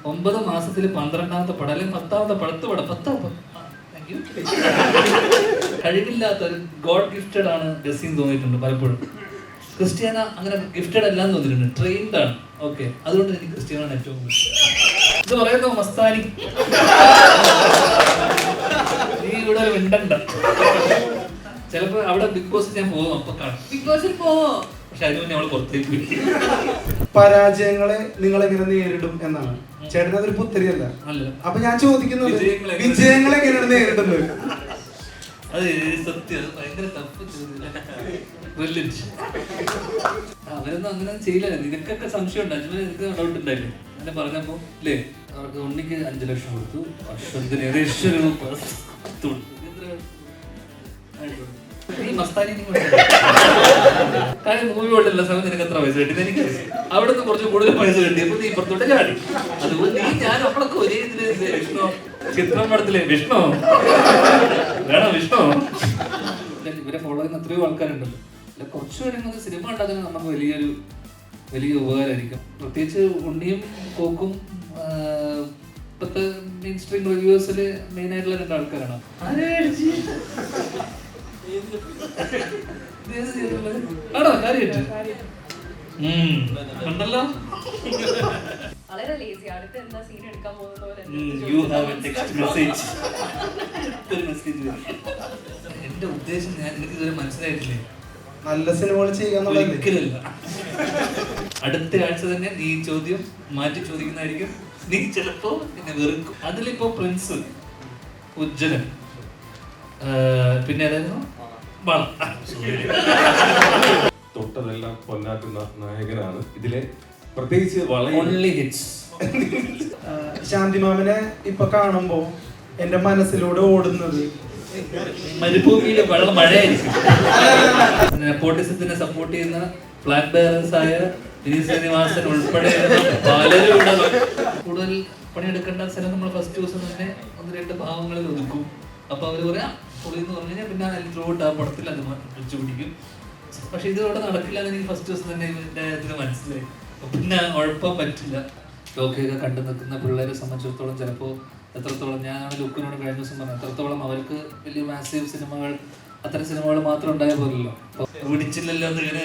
9 മാസത്തിൽ 12ാമത്തെ പടം അല്ലെങ്കിൽ 10ാമത്തെ പടത്ത് കഴിവില്ലാത്ത ഒരു ഗോഡ് ഗിഫ്റ്റഡ് ആണ് ഗസ്സിന്ന് തോന്നിയിട്ടുണ്ട് പലപ്പോഴും. ക്രിസ്ത്യാന അങ്ങനെ ഗിഫ്റ്റഡ് അല്ലാന്ന് തോന്നിയിട്ടുണ്ട്, ട്രെയിൻഡ് ആണ്. ഓക്കെ, അതുകൊണ്ട് എനിക്ക് ക്രിസ്ത്യാനാണ് ഏറ്റവും കൂടുതൽ. ഇത് പറയുന്നു മസ്താനി, നീ ഇവിടെ ഒരു മിണ്ടണ്ട. ചിലപ്പോ അവിടെ ബിഗ് ബോസ് ഞാൻ പോകും, അപ്പൊ കാണും ബിഗ് ബോസിൽ പോവോ, പക്ഷെ അതിന് മുന്നേ അവള് പുറത്തേക്ക് പോയി. പരാജയങ്ങളെ നിങ്ങൾ എങ്ങനെ നേരിടും എന്നാണ് ചേട്ടൻ, അതൊരു പുത്തരിയല്ല. അപ്പൊ ഞാൻ ചോദിക്കുന്നത് വിജയങ്ങളെ എങ്ങനെയാണ് നേരിടുന്നത്? അത് സത്യം, അത് ഭയങ്കര ടഫ് ചോദ്യം. അവരൊന്നും അങ്ങനെ ചെയ്യില്ല. നിനക്കൊക്കെ സംശയം ഉണ്ട്, അജ്മൽ എനിക്ക് ഡൗട്ട് ഉണ്ടായില്ലേ അങ്ങനെ പറഞ്ഞപ്പോ അല്ലേ? അവർക്ക് ഉണ്ണിക്ക് 5 ലക്ഷം കൊടുത്തു, അശ്വന്തിന് കാര്യം മൂവി കൊണ്ടുള്ള സമയം നിനക്ക് എത്ര പൈസ കിട്ടി? എനിക്ക് അവിടുന്ന് കുറച്ച് കൂടുതൽ പൈസ കിട്ടിയപ്പോ നീ ഇപ്പുറത്തോട്ട് ചാടി. അതുകൊണ്ട് നീ ഞാൻ നമ്മളൊക്കെ ഒരേ ഇതില് വിഷ്ണു ചിത്രം പടത്തിലെ വിഷ്ണു വേണോ വിഷ്ണു. ഇവരെ ഫോളോ ചെയ്യുന്ന എത്രയോ ആൾക്കാരുണ്ടല്ലോ, അല്ല കുറച്ചു പേരെങ്കിലും സിനിമ ഉണ്ടാക്കുന്നത് നമുക്ക് വലിയ ഉപകാരമായിരിക്കും. പ്രത്യേകിച്ച് ഉണ്ണിയും കോക്കും ഇപ്പത്തെ മെയിൻ സ്ട്രീം റിവ്യൂസില് മെയിൻ ആയിട്ടുള്ള 2 ആൾക്കാരാണ്. ആണോ കാര്യമായിട്ട് ഉണ്ടല്ലോ. എന്റെ ഉദ്ദേശം ഞാൻ എനിക്ക് ഇതുവരെ മനസ്സിലായിട്ടില്ലേ, നല്ല സിനിമകൾ ഒരിക്കലല്ല. അടുത്ത ആഴ്ച തന്നെ നീ ചോദ്യം മാറ്റി ചോദിക്കുന്നതായിരിക്കും. നീ ചിലപ്പോ എന്നെ വെറുക്കും. അതിലിപ്പോ പ്രിൻസ്, ഉജ്ജലൻ, പിന്നെ ഏതായിരുന്നു തൊട്ടതെല്ലാം പൊന്നാക്കുന്ന നായകനാണ് ഇതിലെ. പ്രത്യേകിച്ച് ശാന്തിമാമനെ ഇപ്പൊ കാണുമ്പോ എന്റെ മനസ്സിലൂടെ ഓടുന്നത് മരുഭൂമിയിലെ വെള്ളം മഴയായിരിക്കും. നെപ്പോട്ടിസത്തിനെ സപ്പോർട്ട് ചെയ്യുന്ന ഫ്ലാഗ് ബെയറേഴ്സ് ആയ വിനീത് ശ്രീനിവാസൻ ഉൾപ്പെടെ പലരും കൂടുതൽ പണിയെടുക്കേണ്ട സ്ഥലം നമ്മൾ ഫസ്റ്റ് ദിവസം തന്നെ 1-2 ഭാവങ്ങളിൽ ഒതുക്കും. അപ്പൊ അവര് പറയാ പൊളി എന്ന് പറഞ്ഞു കഴിഞ്ഞാൽ പിന്നെ ത്രൂട്ട് ആ പടത്തിൽ അത് വെച്ചു പിടിക്കും. പക്ഷെ ഇതിവിടെ നടക്കില്ല എന്ന് എനിക്ക് ഫസ്റ്റ് ദിവസം തന്നെ ഇതിന് മനസ്സിലായി. പിന്നെ ഉഴപ്പാൻ പറ്റില്ല. ലോകയൊക്കെ കണ്ടു നിൽക്കുന്ന പിള്ളേരെ സംബന്ധിച്ചിടത്തോളം ചിലപ്പോൾ എത്രത്തോളം, ഞാനാണ് ലുക്കിനോട് കഴിഞ്ഞ ദിവസം പറഞ്ഞു, എത്രത്തോളം അവർക്ക് വലിയ മാസീവ് സിനിമകൾ, അത്തരം സിനിമകൾ മാത്രം ഉണ്ടായ പോലല്ലോ. പിടിച്ചില്ലല്ലോ എന്ന് ഇങ്ങനെ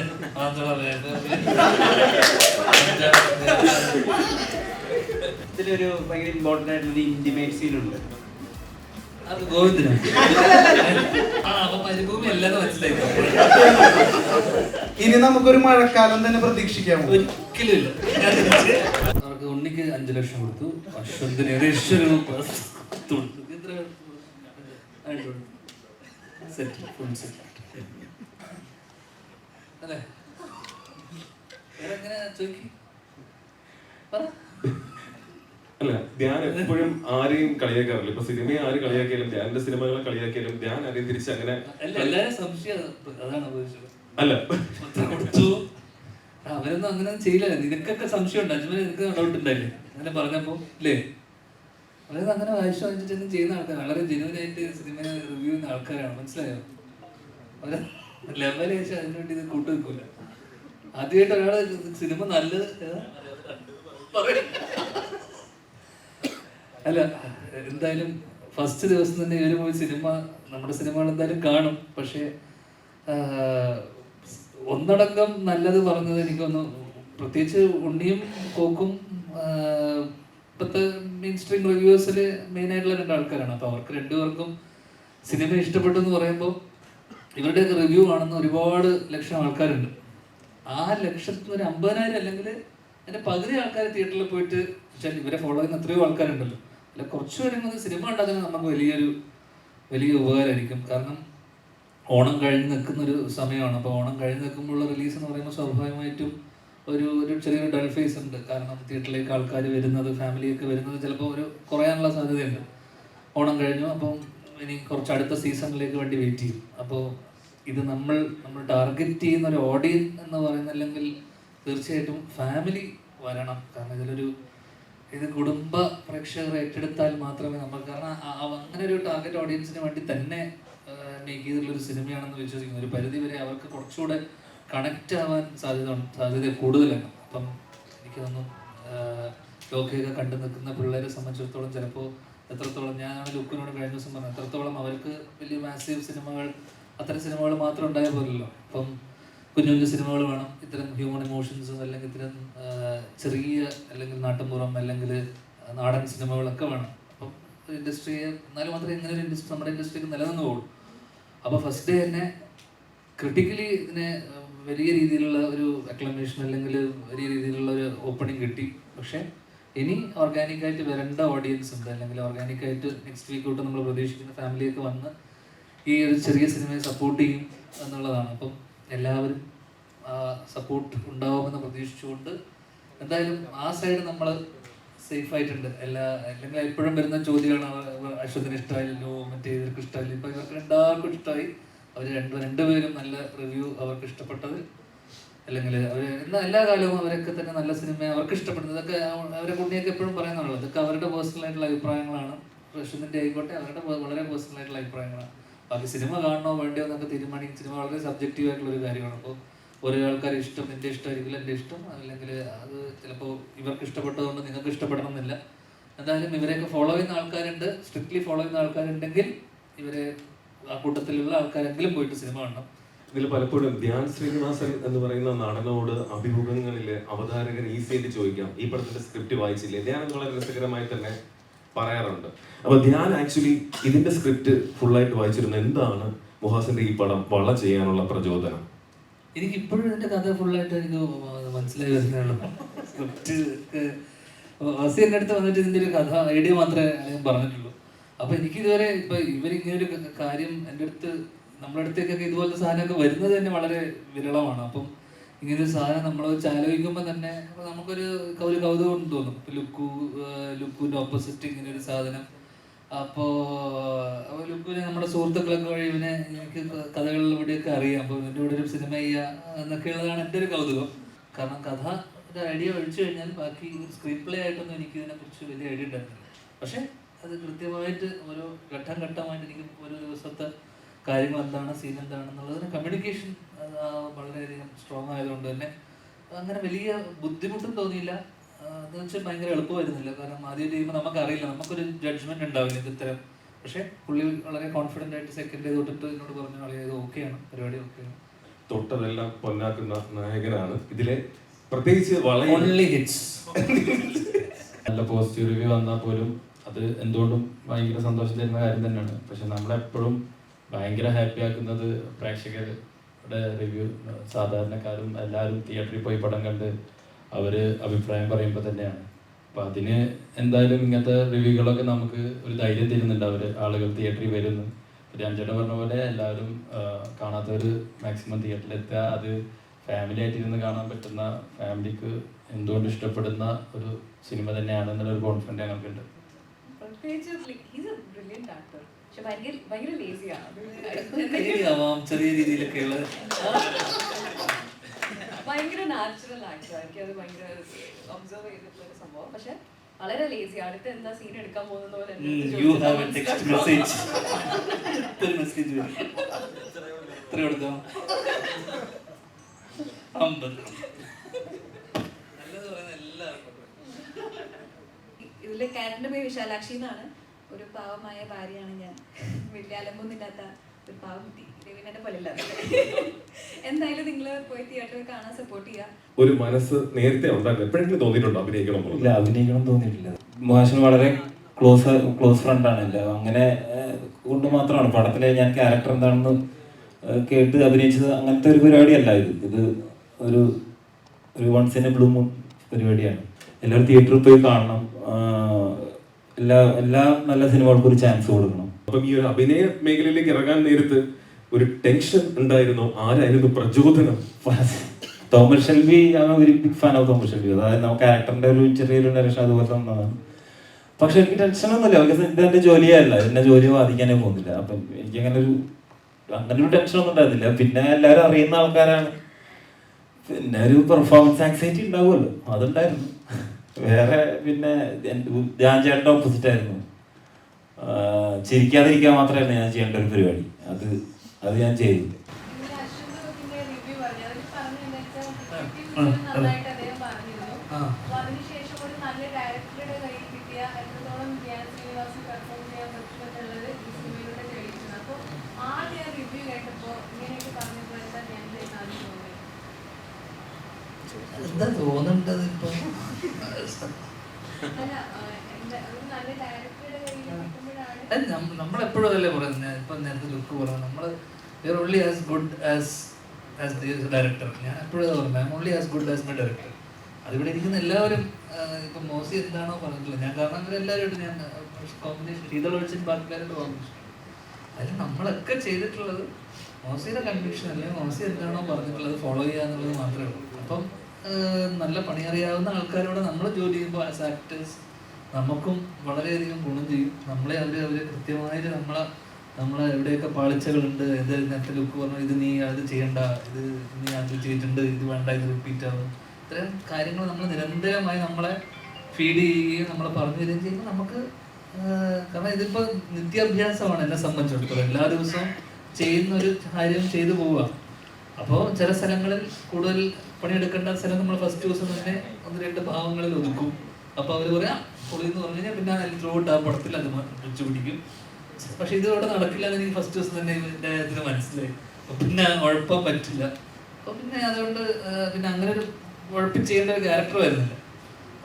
ഇതിലൊരു ഭയങ്കര ഇമ്പോർട്ടൻ്റ് ആയിട്ടുള്ള ഇന്റിമേറ്റ് സീനുണ്ട്. അത് ഗോവിന്ദനാണ്. അപ്പൊ മരുഭൂമി അല്ലെന്ന് മനസ്സിലായി. ഇനി നമുക്കൊരു മഴക്കാലം തന്നെ പ്രതീക്ഷിക്കാം. ഒരിക്കലും ഇല്ല. അവർക്ക് ഉണ്ണിക്ക് 5 ലക്ഷം കൊടുത്തു, അശ്വന്തിന് അല്ലേ? വേറെ ചോദിക്കും. അല്ല, ധ്യാൻ എപ്പോഴും ആരെയും കളിയാക്കാറില്ല. ഇപ്പൊ സിനിമയെ ആര് കളിയാക്കിയാലും, ധ്യാന്റെ സിനിമകളെ കളിയാക്കിയാലും ധ്യാൻ ആരെയും തിരിച്ച് അങ്ങനെ എല്ലാരും സംശയം അതാണ് അല്ല. അവരൊന്നും അങ്ങനെ ചെയ്യില്ല. നിനക്കൊക്കെ സംശയം ഉണ്ട്, അജ്മൽ നിനക്ക് ഡൗട്ട് ഉണ്ടായില്ലേ അങ്ങനെ പറഞ്ഞപ്പോ അല്ലേ? അവരത് അങ്ങനെ വായിച്ചു വാങ്ങിച്ചിട്ടൊന്നും ചെയ്യുന്ന ആൾക്കാർ, വളരെ ജെന്യൂനായിട്ട് സിനിമയെ റിവ്യൂ ചെയ്യുന്ന ആൾക്കാരാണ്. മനസ്സിലായോ? അവരെ ലെവൽ വെച്ച് അതിനു വേണ്ടി ഇത് കൂട്ടു വെക്കൂല. ആദ്യമായിട്ട് ഒരാള് സിനിമ നല്ലത് അല്ല, എന്തായാലും ഫസ്റ്റ് ദിവസം തന്നെ ഇവര് പോയി സിനിമ, നമ്മുടെ സിനിമകൾ എന്തായാലും കാണും. പക്ഷെ ഒന്നടങ്കം നല്ലത് പറഞ്ഞത് എനിക്കൊന്ന്, പ്രത്യേകിച്ച് ഉണ്ണിയും കോക്കും ഇപ്പോഴത്തെ മെയിൻ സ്ട്രീം റിവ്യൂസിൽ മെയിൻ ആയിട്ടുള്ള 2 ആൾക്കാരാണ്. അപ്പോൾ അവർക്ക് 2 പേർക്കും സിനിമ ഇഷ്ടപ്പെട്ടു എന്ന് പറയുമ്പോൾ ഇവരുടെയൊക്കെ റിവ്യൂ കാണുന്ന ഒരുപാട് ലക്ഷം ആൾക്കാരുണ്ട്. ആ ലക്ഷത്തിന് ഒരു 50,000 അല്ലെങ്കിൽ അതിൻ്റെ പകുതി ആൾക്കാർ തിയേറ്ററിൽ പോയിട്ട് ഇവരെ ഫോളോ ചെയ്യുന്ന എത്രയോ ആൾക്കാരുണ്ടല്ലോ. അല്ല കുറച്ച് പേരെങ്കിലും സിനിമ ഉണ്ടാക്കുന്നത് നമുക്ക് വലിയ ഉപകാരമായിരിക്കും. കാരണം ഓണം കഴിഞ്ഞ് നിൽക്കുന്നൊരു സമയമാണ്. അപ്പോൾ ഓണം കഴിഞ്ഞ് നിൽക്കുമ്പോഴുള്ള റിലീസ് എന്ന് പറയുമ്പോൾ സ്വാഭാവികമായിട്ടും ഒരു ചെറിയൊരു ഡൾ ഫേസ് ഉണ്ട്. കാരണം തിയേറ്ററിലേക്ക് ആൾക്കാർ വരുന്നത്, ഫാമിലിയൊക്കെ വരുന്നത് ചിലപ്പോൾ കുറയാനുള്ള സാധ്യതയുണ്ട്. ഓണം കഴിഞ്ഞു, അപ്പം ഇനി കുറച്ച് അടുത്ത സീസണിലേക്ക് വേണ്ടി വെയിറ്റ് ചെയ്യും. അപ്പോൾ ഇത് നമ്മൾ ടാർഗറ്റ് ചെയ്യുന്ന ഒരു ഓഡിയൻസ് എന്ന് പറയുന്ന, അല്ലെങ്കിൽ തീർച്ചയായിട്ടും ഫാമിലി വരണം. കാരണം ഇത് കുടുംബ പ്രേക്ഷകർ ഏറ്റെടുത്താൽ മാത്രമേ നമ്മൾ, കാരണം അങ്ങനെ ഒരു ടാർഗറ്റ് ഓഡിയൻസിന് വേണ്ടി തന്നെ മേക്ക് ചെയ്തിട്ടുള്ളൊരു സിനിമയാണെന്ന് വിശ്വസിക്കുന്നു. ഒരു പരിധി വരെ അവർക്ക് കുറച്ചുകൂടെ കണക്റ്റ് ആവാൻ സാധ്യത കൂടുതലാണ്. അപ്പം എനിക്ക് തോന്നുന്നു ലോകയൊക്കെ കണ്ടു നിൽക്കുന്ന പിള്ളേരെ സംബന്ധിച്ചിടത്തോളം ചിലപ്പോൾ എത്രത്തോളം, ഞാൻ ലുക്കിനോട് കഴിഞ്ഞ ദിവസം പറഞ്ഞു, എത്രത്തോളം അവർക്ക് വലിയ മാസീവ് സിനിമകൾ, അത്തരം സിനിമകൾ മാത്രം ഉണ്ടായാൽ പോലല്ലോ. ഇപ്പം കുഞ്ഞു കുഞ്ഞു സിനിമകൾ വേണം, ഇത്തരം ഹ്യൂമൻ ഇമോഷൻസും അല്ലെങ്കിൽ ഇത്തരം ചെറിയ അല്ലെങ്കിൽ നാട്ടുമ്പുറം അല്ലെങ്കിൽ നാടൻ സിനിമകളൊക്കെ വേണം. അപ്പം ഇൻഡസ്ട്രിയെ എന്നാലും മാത്രമേ ഇങ്ങനെ ഒരു ഇൻഡസ്ട്രി നമ്മുടെ ഇൻഡസ്ട്രിക്ക് നിലനിന്ന് പോകുള്ളൂ. അപ്പോൾ ഫസ്റ്റ് ഡേ തന്നെ ക്രിട്ടിക്കലി ഇതിനെ വലിയ രീതിയിലുള്ള ഒരു അക്ലമേഷൻ അല്ലെങ്കിൽ വലിയ രീതിയിലുള്ള ഒരു ഓപ്പണിംഗ് കിട്ടി. പക്ഷേ ഇനി ഓർഗാനിക്കായിട്ട് വരേണ്ട ഓഡിയൻസ് ഉണ്ട്, അല്ലെങ്കിൽ ഓർഗാനിക്കായിട്ട് നെക്സ്റ്റ് വീക്ക് തൊട്ട് നമ്മൾ പ്രതീക്ഷിക്കുന്ന ഫാമിലിയൊക്കെ വന്ന് ഈ ഒരു ചെറിയ സിനിമയെ സപ്പോർട്ട് ചെയ്യും എന്നുള്ളതാണ്. അപ്പം എല്ലാവരും സപ്പോർട്ട് ഉണ്ടാവുമെന്ന് പ്രതീക്ഷിച്ചുകൊണ്ട് എന്തായാലും ആ സൈഡ് നമ്മൾ സേഫ് ആയിട്ടുണ്ട്. അല്ലെങ്കിൽ എപ്പോഴും വരുന്ന ചോദ്യമാണ് അശ്വതിന് ഇഷ്ടമായില്ലോ, മറ്റേ ഇവർക്ക് ഇഷ്ടമായില്ല. ഇപ്പം ഇവർക്ക് എല്ലാവർക്കും ഇഷ്ടമായി. അവർ രണ്ടുപേരും നല്ല റിവ്യൂ അവർക്ക് ഇഷ്ടപ്പെട്ടത്, അല്ലെങ്കിൽ അവർ എല്ലാ കാലവും അവരൊക്കെ തന്നെ നല്ല സിനിമ അവർക്ക് ഇഷ്ടപ്പെടുന്നത്. ഇതൊക്കെ അവരെ കുട്ടിയൊക്കെ എപ്പോഴും പറയുന്നുള്ളത് ഇതൊക്കെ അവരുടെ പേഴ്സണൽ ആയിട്ടുള്ള അഭിപ്രായങ്ങളാണ്. അശ്വതിൻ്റെ ആയിക്കോട്ടെ അവരുടെ വളരെ പേഴ്സണൽ ആയിട്ടുള്ള അഭിപ്രായങ്ങളാണ്. ബാക്കി സിനിമ കാണണോ വേണ്ടയോ എന്നൊക്കെ തീരുമാനിക്കും. സിനിമ വളരെ സബ്ജക്റ്റീവ് ആയിട്ടുള്ള ഒരു കാര്യമാണ്. അപ്പോൾ ഓരോ ആൾക്കാർ ഇഷ്ടം എൻ്റെ ഇഷ്ടമായിരിക്കില്ല എൻ്റെ ഇഷ്ടം, അല്ലെങ്കിൽ അത് ചിലപ്പോൾ ഇവർക്ക് ഇഷ്ടപ്പെട്ടതുകൊണ്ട് നിങ്ങൾക്ക് ഇഷ്ടപ്പെടണം എന്നില്ല. എന്തായാലും ഇവരെയൊക്കെ ഫോളോ ചെയ്യുന്ന ആൾക്കാരുണ്ട്, സ്ട്രിക്ട്ലി ഫോളോ ചെയ്യുന്ന ആൾക്കാരുണ്ടെങ്കിൽ ഇവരെ ആ കൂട്ടത്തിലുള്ള ആൾക്കാരെങ്കിലും പോയിട്ട് സിനിമ കാണണം. ഇതിൽ പലപ്പോഴും ധ്യാൻ ശ്രീനിവാസൻ എന്ന് പറയുന്ന നടനോട് അഭിമുഖങ്ങളിലെ അവതാരകൻ ഈസി ആയിട്ട് ചോദിക്കാം, ഈ പടത്തിന്റെ സ്ക്രിപ്റ്റ് വായിച്ചില്ലേ? ധ്യാൻ വളരെ രസകരമായി തന്നെ പറയാറുണ്ട്. അപ്പൊ ധ്യാൻ ആക്ച്വലി ഇതിന്റെ സ്ക്രിപ്റ്റ് ഫുള്ളായിട്ട് വായിച്ചിരുന്ന എന്താണ് മുഹാസിന്റെ ഈ പടം വള ചെയ്യാനുള്ള പ്രചോദനം? എനിക്ക് ഇപ്പോഴും ഇതിന്റെ കഥ ഫുള്ളായിട്ട് എനിക്ക് മനസ്സിലായി വരുന്നുള്ളൂ. സ്ക്രിപ്റ്റ് ഹസി എൻ്റെ അടുത്ത് വന്നിട്ട് ഇതിന്റെ ഒരു കഥ ഐഡിയ മാത്രമേ ഞാൻ പറഞ്ഞിട്ടുള്ളൂ. അപ്പൊ എനിക്കിതുവരെ ഇപ്പൊ ഇവരിങ്ങനൊരു കാര്യം എൻ്റെ അടുത്ത്, നമ്മുടെ അടുത്തേക്കൊക്കെ ഇതുപോലത്തെ സാധനമൊക്കെ വരുന്നത് തന്നെ വളരെ വിരളമാണ്. അപ്പം ഇങ്ങനൊരു സാധനം നമ്മൾ വെച്ച് ആലോചിക്കുമ്പോൾ തന്നെ നമുക്കൊരു കൗതുകം തോന്നും. ലുക്കുവിൻ്റെ ഓപ്പോസിറ്റ് ഇങ്ങനൊരു സാധനം. അപ്പോൾ ലുക്കുവിനെ നമ്മുടെ സുഹൃത്തുക്കളൊക്കെ വഴി ഇവനെ എനിക്ക് കഥകളിലൂടെയൊക്കെ അറിയാം. അപ്പോൾ ഇവൻ്റെ കൂടെ ഒരു സിനിമ ചെയ്യുക എന്നൊക്കെയുള്ളതാണ് എൻ്റെ ഒരു കൗതുകം. കാരണം കഥ ഒരു ഐഡിയ ഒഴിച്ചു കഴിഞ്ഞാൽ ബാക്കി സ്ക്രീൻ പ്ലേ ആയിട്ടൊന്നും എനിക്ക് ഇതിനെക്കുറിച്ച് വലിയ ഐഡിയ ഉണ്ടായിരുന്നില്ല. പക്ഷേ അത് കൃത്യമായിട്ട് ഓരോ ഘട്ടമായിട്ട് എനിക്ക് ഒരു ദിവസത്തെ കാര്യങ്ങൾ എന്താണ്, സീൻ എന്താണെന്നുള്ളതിന് കമ്മ്യൂണിക്കേഷൻ വളരെയധികം സ്ട്രോങ് ആയതുകൊണ്ട് തന്നെ അങ്ങനെ വലിയ ബുദ്ധിമുട്ടും തോന്നിയില്ല. എന്ന് വെച്ചാൽ ഭയങ്കര എളുപ്പമായിരുന്നില്ല. കാരണം ആദ്യം ചെയ്യുമ്പോൾ നമുക്കറിയില്ല, നമുക്കൊരു ജഡ്ജ്മെന്റ് ഉണ്ടാവില്ല ഇത് ഇത്തരം. പക്ഷേ പുള്ളി വളരെ കോൺഫിഡൻ്റ് ആയിട്ട് സെക്കൻഡ് ഡേ തൊട്ടിട്ട് എന്നോട് പറഞ്ഞു, വളരെ ഇത് ഓക്കെയാണ്, പരിപാടി ഓക്കെയാണ്. തൊട്ടതെല്ലാം പൊന്നാക്കുന്ന നായകനാണ് ഇതിലെ. പ്രത്യേകിച്ച് ഓൺലി ഹിറ്റ്സ്. നല്ല പോസിറ്റീവ് റിവ്യൂ വന്നാൽ പോലും അത് എന്തുകൊണ്ടും ഭയങ്കര സന്തോഷം തരുന്ന കാര്യം തന്നെയാണ്. പക്ഷെ നമ്മളെപ്പോഴും ഭയങ്കര ഹാപ്പി ആക്കുന്നത് പ്രേക്ഷകരുടെ റിവ്യൂ. സാധാരണക്കാരും എല്ലാവരും തിയേറ്ററിൽ പോയി പടം കണ്ട് അവർ അഭിപ്രായം പറയുമ്പോൾ തന്നെയാണ്. അപ്പം അതിന് എന്തായാലും ഇങ്ങനത്തെ റിവ്യൂകളൊക്കെ നമുക്ക് ഒരു ധൈര്യം തരുന്നുണ്ട്. ആളുകൾ തിയേറ്ററിൽ വരുന്നു. രാംചേട്ടൻ പറഞ്ഞ പോലെ എല്ലാവരും കാണാത്തവർ മാക്സിമം തിയേറ്ററിലെത്തുക. അത് ഫാമിലി ആയിട്ടിരുന്ന് കാണാൻ പറ്റുന്ന, ഫാമിലിക്ക് എന്തുകൊണ്ട് ഇഷ്ടപ്പെടുന്ന ഒരു സിനിമ തന്നെയാണ് എന്നുള്ളൊരു കോൺഫിഡൻറ്റ് ഞങ്ങൾക്കുണ്ട്. ചെറിയ രീതിയിലൊക്കെയുള്ള ഭയങ്കര നാച്ചുറൽ ആക്ടർ. എനിക്ക് അത് ഭയങ്കര ഒബ്സർവ് ചെയ്തിട്ടുള്ള ഒരു സംഭവം. പക്ഷെ വളരെ ലേസി. അടുത്ത എന്താ സീൻ എടുക്കാൻ പോകുന്ന പോലെ ഇതിലെ ക്യാരക്ടറിന്റെ പേര് വിശാലാക്ഷി എന്നാണ്. ഒരു പാവമായ ഭാര്യയാണ് ഞാൻ. വലിയ അലമ്പൊന്നുമില്ലാത്ത ഒരു പാവം കുട്ടി. രവീനെ പോലെ ഇല്ല. എന്തായാലും നിങ്ങൾ പോയി തിയേറ്ററിൽ കാണാൻ സപ്പോർട്ട് ചെയ്യുക. ഒരു മനസ്സ് നേരത്തെ ഉണ്ടായിരുന്നു, എപ്പോഴെങ്കിലും തോന്നിയിട്ടുണ്ടോ അഭിനയിക്കണം? ഇല്ല, അഭിനയിക്കണം തോന്നിയിട്ടില്ല. മുഹാസിന് വളരെ ക്ലോസ് ഫ്രണ്ടാണ്. ഇല്ല അങ്ങനെ കൊണ്ട് മാത്രമാണ് പടത്തിലെ ഞാൻ ക്യാരക്ടർ എന്താണെന്ന് കേട്ട് അഭിനയിച്ചത്. അങ്ങനത്തെ ഒരു പരിപാടിയല്ല ഇത് ഒരു once in a blue moon പരിപാടിയാണ്. എല്ലാവരും തിയേറ്ററിൽ പോയി കാണണം. എല്ലാ നല്ല സിനിമകൾക്കും ഒരു ചാൻസ് കൊടുക്കണം. അപ്പം ഈ ഒരു അഭിനയ മേഖലയിലേക്ക് ഇറങ്ങാൻ നേരത്ത് ഒരു ടെൻഷൻ ഉണ്ടായിരുന്നോ? ആരായിരുന്നു പ്രചോദനം? തോമസ് ഷെൽബി, ഒരു big fan of Thomas Shelby. അതായത് നമുക്ക് ക്യാരക്ടറിന്റെ ഒരു ചെറിയൊരു നരേഷൻ അതുപോലെ ഒന്നതാണ്. പക്ഷെ എനിക്ക് ടെൻഷനൊന്നുമില്ല. ഇതെന്റെ ജോലിയല്ല, എന്നെ ജോലി ബാധിക്കാനേ പോകുന്നില്ല. അപ്പം എനിക്ക് അങ്ങനെ ഒരു ടെൻഷനൊന്നും ഉണ്ടായിരുന്നില്ല. പിന്നെ എല്ലാവരും അറിയുന്ന ആൾക്കാരാണ്. പിന്നെ ഒരു പെർഫോമൻസ് ആങ്സൈറ്റി ഉണ്ടാവുമല്ലോ, അതുണ്ടായിരുന്നു. വേറെ പിന്നെ ഞാൻ ചേട്ടൻ്റെ ഓപ്പോസിറ്റ് ആയിരുന്നു. ചിരിക്കാതിരിക്കാൻ മാത്രമായിരുന്നു ഞാൻ ചെയ്യേണ്ട ഒരു പരിപാടി. അത് ഞാൻ ചെയ്തു. നന്നായിട്ട് അദ്ദേഹം പറഞ്ഞിരുന്നു. അതിനുശേഷം ഒരു നല്ല ഡയറക്ടർ അറിയാ എത്രത്തോളം ധ്യാൻ ശ്രീനിവാസൻ പെർഫോം ചെയ്യാൻ പറ്റുമെന്നുള്ളത് ഈ സിനിമയിലൂടെ തെളിയിക്കുന്നത്. അപ്പോൾ ആദ്യം ആ റിവ്യൂ കേട്ടപ്പോൾ ഇങ്ങനെയൊക്കെ പറഞ്ഞപ്പോൾ എന്താ ധ്യാനിന്റെ ആദ്യം തോന്നിയത്? എന്താ തോന്നുന്നത് ഇപ്പൊ? അല്ല എന്താ ഒരു നല്ല ഡയറക്ടറുടെ കയ്യിൽ കിട്ടുമ്പോഴാണ് നമ്മളെപ്പോഴും അതല്ലേ പറയുന്നത്. ഇപ്പൊ നേരത്തെ ലുക്ക് പറഞ്ഞു, നമ്മള് only as good as director. ഞാൻ എപ്പോഴും പറഞ്ഞു, I am only as good as my director. അതിവിടെ ഇരിക്കുന്ന എല്ലാവരും ഇപ്പൊ മോസി എന്താണോ പറഞ്ഞിട്ടുള്ളത്, ഞാൻ കാരണം അവരെല്ലാവരും ഞാൻ കോമ്പിനേഷൻ ശീതളൊഴിച്ചും ബാക്കിക്കാരുടെ കോമ്പിനേഷൻ അതിൽ നമ്മളൊക്കെ ചെയ്തിട്ടുള്ളത് മോസിയുടെ കൺവിക്ഷൻ അല്ലെങ്കിൽ മോസി എന്താണോ പറഞ്ഞിട്ടുള്ളത് ഫോളോ ചെയ്യുക എന്നുള്ളത് മാത്രമേ ഉള്ളൂ. അപ്പം നല്ല പണി അറിയാവുന്ന ആൾക്കാരോട് നമ്മൾ ജോലി ചെയ്യുമ്പോൾ ആസ് ആക്ടേഴ്സ് നമുക്കും വളരെയധികം ഗുണം ചെയ്യും. നമ്മളെ അവർ കൃത്യമായിട്ട് നമ്മളെ എവിടെയൊക്കെ പാളിച്ചകളുണ്ട്, ഇത് നേരത്തെ ലുക്ക് പറഞ്ഞു, ഇത് നീ അത് ചെയ്യണ്ട, ഇത് നീ അത് ചെയ്തിട്ടുണ്ട്, ഇത് വേണ്ട, ഇത് റിപ്പീറ്റ് ആവും, ഇത്തരം കാര്യങ്ങൾ നമ്മൾ നിരന്തരമായി നമ്മളെ ഫീഡ് ചെയ്യുകയും നമ്മളെ പറഞ്ഞു തരികയും ചെയ്യുമ്പോൾ നമുക്ക് കാരണം ഇതിപ്പോൾ നിത്യാഭ്യാസമാണ് എന്നെ സംബന്ധിച്ചിടത്തോളം. എല്ലാ ദിവസവും ചെയ്യുന്ന ഒരു കാര്യം ചെയ്തു പോവുക. അപ്പോൾ ചില സ്ഥലങ്ങളിൽ കൂടുതൽ പണിയെടുക്കേണ്ട സ്ഥലം നമ്മൾ ഫസ്റ്റ് ദിവസം തന്നെ 1-2 ഭാവങ്ങളിൽ ഒതുക്കും. അപ്പോൾ അവർ പറയാം പൊളി എന്ന് പറഞ്ഞു കഴിഞ്ഞാൽ പിന്നെ അതിൽ ത്രൂട്ട് ആ പടത്തിൽ അത് വെച്ചു പിടിക്കും. പക്ഷെ ഇത് ഇവിടെ നടക്കില്ല എന്ന് എനിക്ക് ഫസ്റ്റ് ദിവസം തന്നെ ഇതിൻ്റെ ഇതിന് മനസ്സിലായി. അപ്പോൾ പിന്നെ ഉഴപ്പാൻ പറ്റില്ല. അപ്പോൾ പിന്നെ അതുകൊണ്ട് പിന്നെ അങ്ങനെ ഒരു ഉഴപ്പിച്ച് ഒരു ക്യാരക്ടർ വരുന്നില്ല.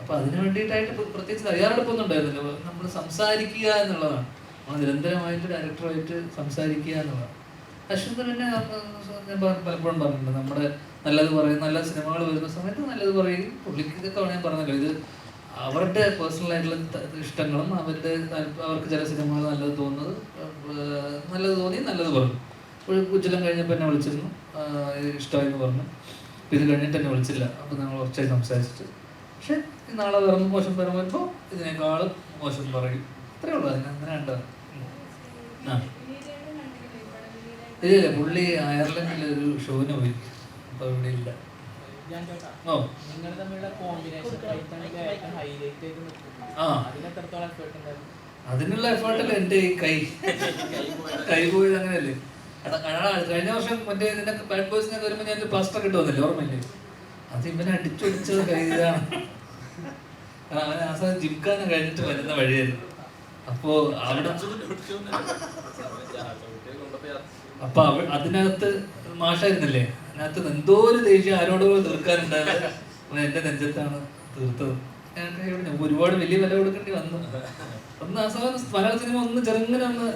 അപ്പോൾ അതിന് വേണ്ടിയിട്ടായിട്ട് പ്രത്യേകിച്ച് തയ്യാറെടുപ്പൊന്നും ഉണ്ടായിരുന്നില്ല. നമ്മൾ സംസാരിക്കുക എന്നുള്ളതാണ്. നമ്മൾ നിരന്തരമായിട്ട് ഡയറക്ടറുമായിട്ട് സംസാരിക്കുക എന്നുള്ളതാണ്. അശ്വന്ത് പിന്നെ ഞാൻ പലപ്പോഴും പറഞ്ഞിട്ടുണ്ട്, നമ്മുടെ നല്ലത് പറയും, നല്ല സിനിമകൾ വരുന്ന സമയത്ത് നല്ലത് പറയും. പുള്ളിക്ക് ഇതൊക്കെ ഞാൻ പറഞ്ഞല്ലോ, ഇത് അവരുടെ പേഴ്സണലായിട്ടുള്ള ഇഷ്ടങ്ങളും അവർക്ക് ചില സിനിമകൾ നല്ലത് തോന്നുന്നത്, നല്ലത് തോന്നി നല്ലത് പറഞ്ഞു. കുച്ചിലം കഴിഞ്ഞപ്പോൾ എന്നെ വിളിച്ചിരുന്നു, ഇഷ്ടമായെന്ന് പറഞ്ഞു. അപ്പോൾ ഇത് കഴിഞ്ഞിട്ട് എന്നെ വിളിച്ചില്ല. അപ്പോൾ ഞങ്ങൾ കുറച്ചായി സംസാരിച്ചിട്ട്, പക്ഷെ നാളെ വേറെ മോശം വരുമ്പോൾ ഇതിനേക്കാളും മോശം പറയും. അത്രേ ഉള്ളൂ. അങ്ങനെ ഉണ്ടാകും. ഇല്ല, പുള്ളി അയർലൻഡിൽ ഒരു ഷോന് പോയി. അപ്പോൾ ഇവിടെ ഇല്ല. അതിനുള്ള എഫേർട്ടല്ല എൻ്റെ ഈ കൈ പോയത്. അങ്ങനെയല്ലേ? കഴിഞ്ഞ വർഷം മറ്റേ ഇതിന്റെ ബാഡ് ബോയ്സിനൊക്കെ വരുമ്പോൾ ഞാൻ പ്ലാസ്റ്റർ ഒക്കെ ഇട്ട് വന്നില്ലേ, ഓർമ്മയില്ലേ? അത് ഇവനെ അടിച്ചൊടിച്ചത് കൈതാണ്. കാരണം അവൻ ആ സമയം ജിംഖാന കഴിഞ്ഞിട്ട് വരുന്ന വഴിയായിരുന്നു. അപ്പൊ അതിനകത്ത് മാഷായിരുന്നല്ലേ, അതിനകത്ത് എന്തോ ഒരു ദേഷ്യം ആരോടോ തീർക്കാനുണ്ടായത് എന്റെ നെഞ്ചത്താണ് തീർത്തത്. ഞാൻ ഒരുപാട് വലിയ വില കൊടുക്കേണ്ടി വന്നു. ഒന്ന് ആ സമയം മലയാള സിനിമ ഒന്ന് ചെറുങ്ങനെ ഒന്ന്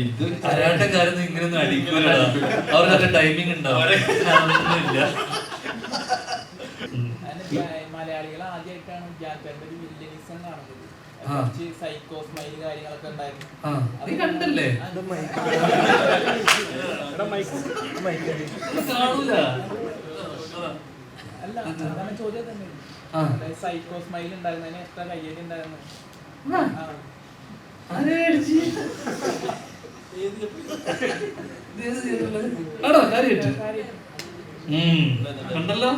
ഇത് കരാട്ടക്കാരൊന്നും ഇങ്ങനൊന്നും അടിക്കൂല. അവരുടെ ടൈമിംഗ് ഉണ്ടാവും. മലയാളികൾ ആദ്യമായിട്ടാണ് ജാപ്പന്റെ ഒരു വില്ലനിസം കാണുന്നത്. സൈക്കോ സ്മൈൽ കാര്യങ്ങളൊക്കെ ഉണ്ടായിരുന്നു. നീ കണ്ടല്ലേ? കാണൂല. അല്ല, അതാണ് ചോദ്യം തന്നെ. സൈക്കോ സ്മൈൽ ഉണ്ടായിരുന്നതിന് എത്ര കയ്യേരി ഉണ്ടായിരുന്നു? കണ്ടല്ലോ.